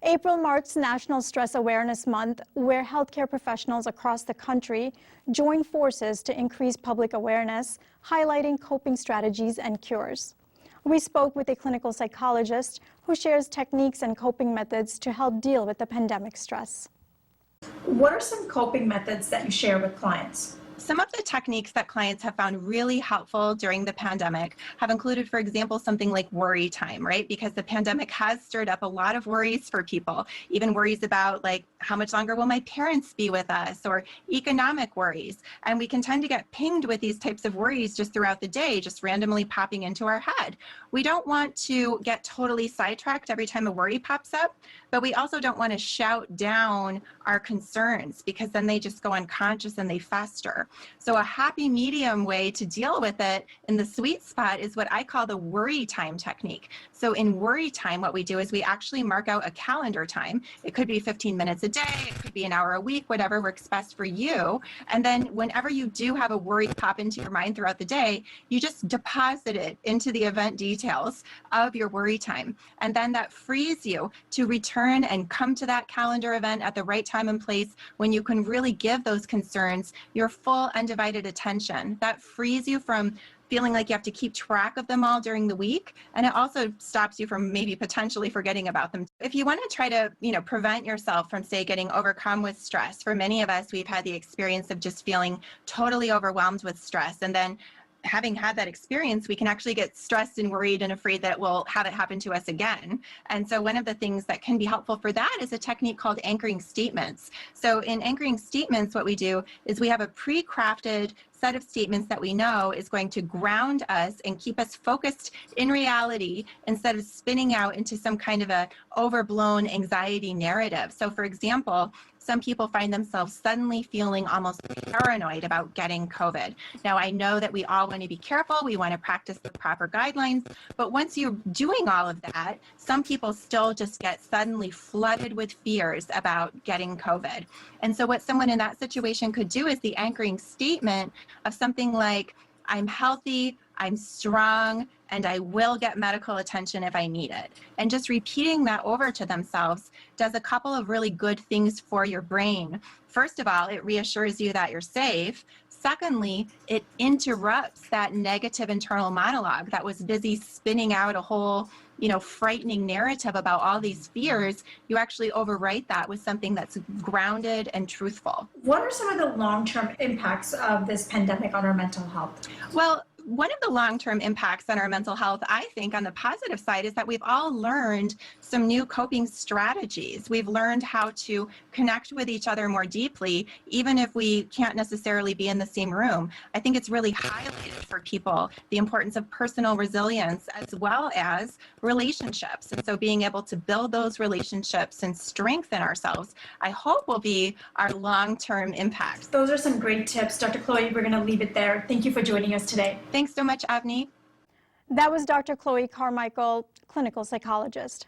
April marks National Stress Awareness Month, where healthcare professionals across the country join forces to increase public awareness, highlighting coping strategies and cures. We spoke with a clinical psychologist who shares techniques and coping methods to help deal with the pandemic stress. What are some coping methods that you share with clients? Some of the techniques that clients have found really helpful during the pandemic have included, for example, something like worry time, right? Because the pandemic has stirred up a lot of worries for people, even worries about like, how much longer will my parents be with us, or economic worries. And we can tend to get pinged with these types of worries just throughout the day, just randomly popping into our head. We don't want to get totally sidetracked every time a worry pops up, but we also don't want to shout down our concerns, because then they just go unconscious and they fester. So a happy medium way to deal with it in the sweet spot is what I call the worry time technique. So in worry time, what we do is we actually mark out a calendar time. It could be 15 minutes a day, it could be an hour a week, whatever works best for you. And then whenever you do have a worry pop into your mind throughout the day, you just deposit it into the event details of your worry time. And then that frees you to return and come to that calendar event at the right time and place when you can really give those concerns your full undivided attention. That frees you from feeling like you have to keep track of them all during the week. And it also stops you from maybe potentially forgetting about them. If you want to try to, prevent yourself from, say, getting overcome with stress, for many of us, we've had the experience of just feeling totally overwhelmed with stress. And then having had that experience, we can actually get stressed and worried and afraid that we'll have it happen to us again. And so one of the things that can be helpful for that is a technique called anchoring statements. So in anchoring statements, what we do is we have a pre-crafted set of statements that we know is going to ground us and keep us focused in reality instead of spinning out into some kind of a overblown anxiety narrative. So for example, some people find themselves suddenly feeling almost paranoid about getting COVID. Now, I know that we all want to be careful. We want to practice the proper guidelines. But once you're doing all of that, some people still just get suddenly flooded with fears about getting COVID. And so what someone in that situation could do is the anchoring statement of something like, I'm healthy, I'm strong, and I will get medical attention if I need it. And just repeating that over to themselves does a couple of really good things for your brain. First of all, it reassures you that you're safe. Secondly, it interrupts that negative internal monologue that was busy spinning out a whole, frightening narrative about all these fears. You actually overwrite that with something that's grounded and truthful. What are some of the long-term impacts of this pandemic on our mental health? Well, one of the long-term impacts on our mental health, I think, on the positive side, is that we've all learned some new coping strategies. We've learned how to connect with each other more deeply, even if we can't necessarily be in the same room. I think it's really highlighted for people the importance of personal resilience as well as relationships. And so being able to build those relationships and strengthen ourselves, I hope, will be our long-term impact. Those are some great tips. Dr. Chloe, we're going to leave it there. Thank you for joining us today. Thanks so much, Avni. That was Dr. Chloe Carmichael, clinical psychologist.